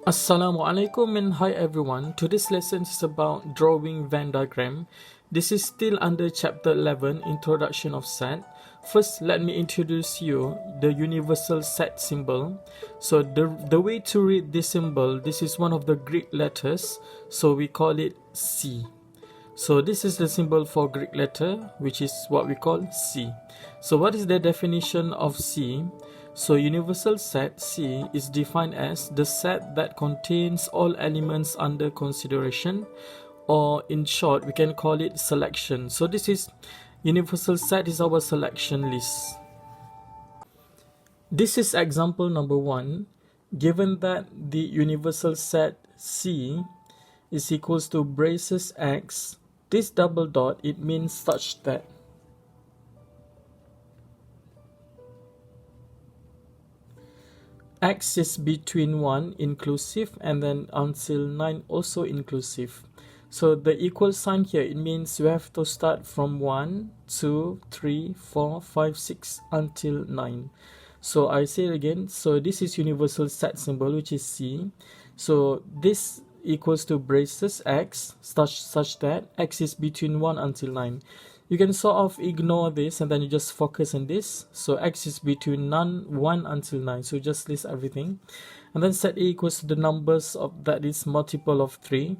Assalamu alaikum and hi everyone. Today's lesson is about drawing Venn diagram. This is still under chapter 11, introduction of set. First, let me introduce you the universal set symbol. So the way to read this symbol, this is one of the Greek letters, so we call it C. So this is the symbol for Greek letter, which is what we call C. So what is the definition of C? So universal set C is defined as the set that contains all elements under consideration, or in short we can call it selection. So this is universal set is our selection list. This is example number 1. Given that the universal set C is equals to braces X, this double dot, it means such that X is between 1 inclusive and then until 9 also inclusive. So the equal sign here, it means you have to start from 1, 2, 3, 4, 5, 6 until 9. So I say it again. So this is universal set symbol, which is C. So this equals to braces X such that X is between 1 until 9. You can sort of ignore this and then you just focus on this. So X is between 1 until 9. So just list everything. And then set A equals to the numbers of that is multiple of 3.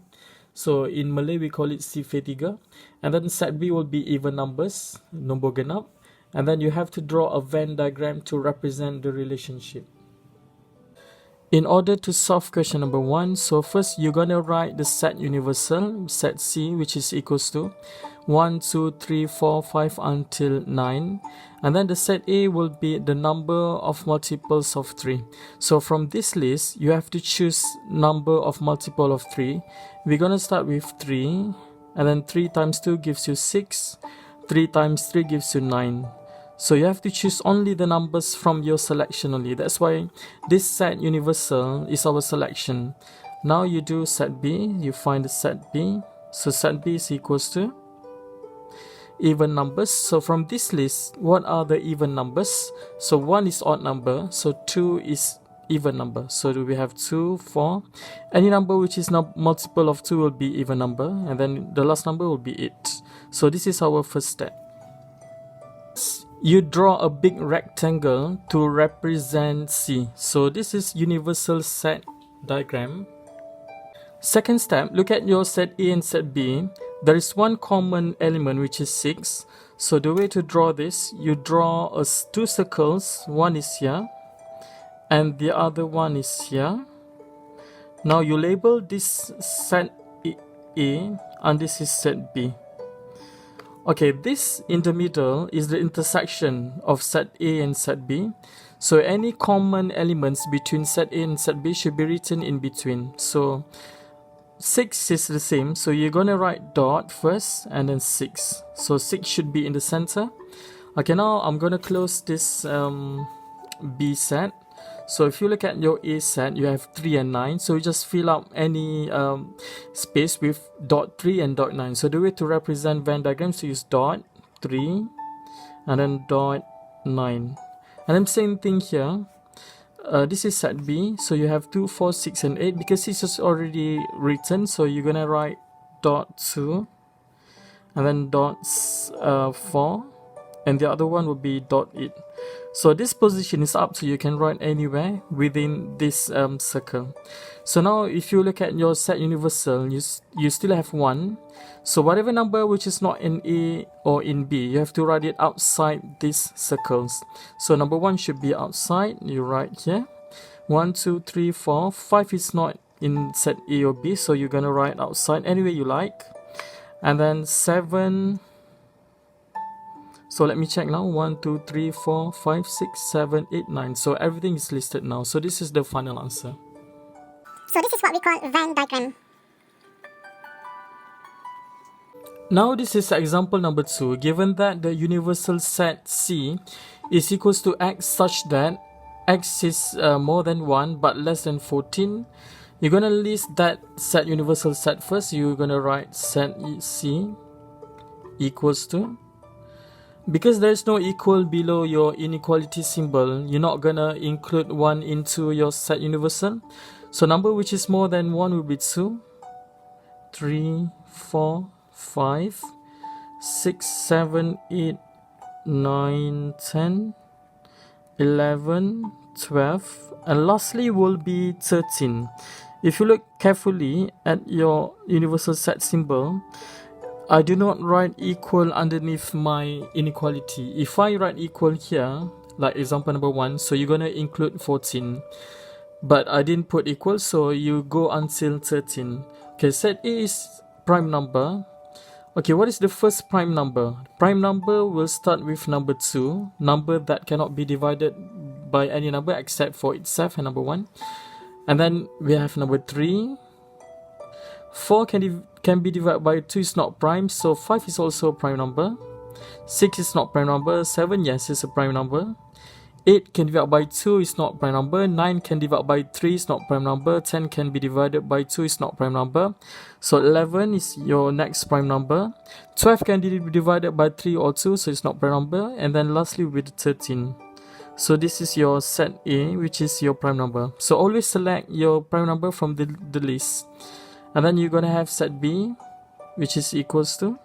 So in Malay we call it C3. And then set B will be even numbers, nombor genap. And then you have to draw a Venn diagram to represent the relationship. In order to solve question number 1, so first you're going to write the set universal, set C, which is equals to 1, 2, 3, 4, 5 until 9. And then the set A will be the number of multiples of 3. So from this list, you have to choose number of multiple of 3. We're going to start with 3. And then 3 times 2 gives you 6. 3 times 3 gives you 9. So you have to choose only the numbers from your selection only. That's why this set universal is our selection. Now you do set B, you find the set B. So set B is equals to even numbers. So from this list, what are the even numbers? So 1 is odd number, so 2 is even number. So do we have 2, 4? Any number which is not multiple of 2 will be even number, and then the last number will be 8. So this is our first step. You draw a big rectangle to represent C. So this is universal set diagram. Second step, look at your set A and set B. There is one common element which is 6. So the way to draw this, you draw two circles. One is here and the other one is here. Now you label this set A and this is set B. Okay, this in the middle is the intersection of set A and set B. So any common elements between set A and set B should be written in between. So 6 is the same. So you're going to write dot first and then 6. So 6 should be in the center. Okay, now I'm going to close this B set. So if you look at your A set, you have 3 and 9. So you just fill up any space with dot 3 and dot 9. So the way to represent Venn diagram, so use dot 3 and then dot 9. And then same thing here. This is set B. So you have 2, 4, 6 and 8. Because this is already written, so you're going to write dot 2 and then dot 4. And the other one will be dot 8. So this position is up to you. You can write anywhere within this circle. So now if you look at your set universal, you still have 1. So whatever number which is not in A or in B, you have to write it outside these circles. So number 1 should be outside. You write here 1, 2, 3, 4. 5 is not in set A or B, so you're gonna write outside anywhere you like. And then 7. So let me check now. 1, 2, 3, 4, 5, 6, 7, 8, 9. So everything is listed now. So this is the final answer. So this is what we call Venn diagram. Now this is example number 2. Given that the universal set C is equals to X such that X is more than 1 but less than 14, you're going to list that set universal set first. You're going to write set C equals to, because there's no equal below your inequality symbol, you're not gonna include 1 into your set universal. So number which is more than 1 will be 2, 3, 4, 5, 6, 7, 8, 9, 10, 11, 12, and lastly will be 13. If you look carefully at your universal set symbol, I do not write equal underneath my inequality. If I write equal here, like example number 1, so you're gonna include 14. But I didn't put equal, so you go until 13. Okay, set A is prime number. Okay, what is the first prime number? Prime number will start with number 2, number that cannot be divided by any number except for itself, and number 1. And then we have number 3. 4 can be divided by 2, is not prime, so 5 is also a prime number. 6 is not prime number. 7, yes, is a prime number. 8 can divide by 2, is not prime number. 9 can divide by 3, is not prime number. 10 can be divided by 2, is not prime number. So 11 is your next prime number. 12 can be divided by 3 or 2, so it's not prime number. And then lastly with 13. So this is your set A, which is your prime number. So always select your prime number from the list. And then you're going to have set B, which is equals to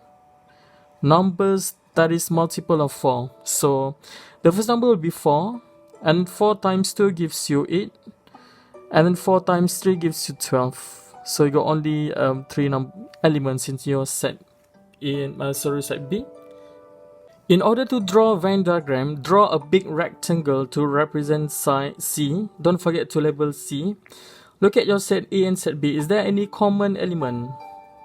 numbers that is multiple of 4. So the first number will be 4, and 4 times 2 gives you 8, and then 4 times 3 gives you 12. So you got only 3 elements in your set set B. In order to draw a Venn diagram, draw a big rectangle to represent side C. Don't forget to label C. Look at your set A and set B. Is there any common element?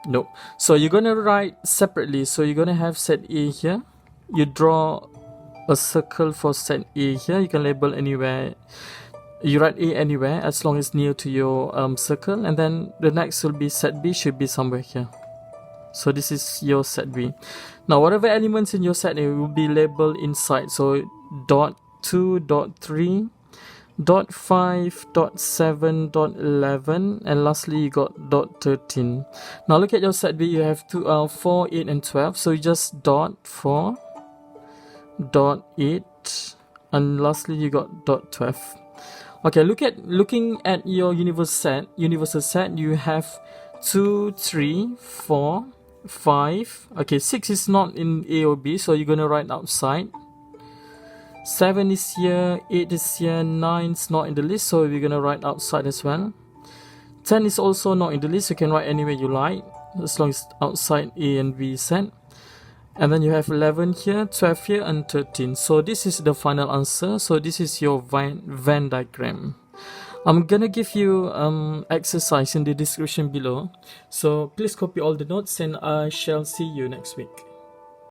No. So you're going to write separately. So you're going to have set A here. You draw a circle for set A here. You can label anywhere. You write A anywhere as long as near to your circle. And then the next will be set B, should be somewhere here. So this is your set B. Now whatever elements in your set A will be labeled inside. So dot 2, dot 3, dot 5, dot 7, dot 11, and lastly you got dot 13. Now look at your set B. You have 4, 8, and 12. So you just dot 4, dot 8, and lastly you got dot 12. Okay, looking at your universal set, you have 2, 3, 4, 5. Okay, 6 is not in A or B, so you're gonna write outside. 7 is here, 8 is here, 9 is not in the list, so we're gonna write outside as well. 10 is also not in the list, you can write anywhere you like, as long as outside A and B set. And then you have 11 here, 12 here, and 13. So this is the final answer. So this is your Venn diagram. I'm gonna give you exercise in the description below. So please copy all the notes, and I shall see you next week.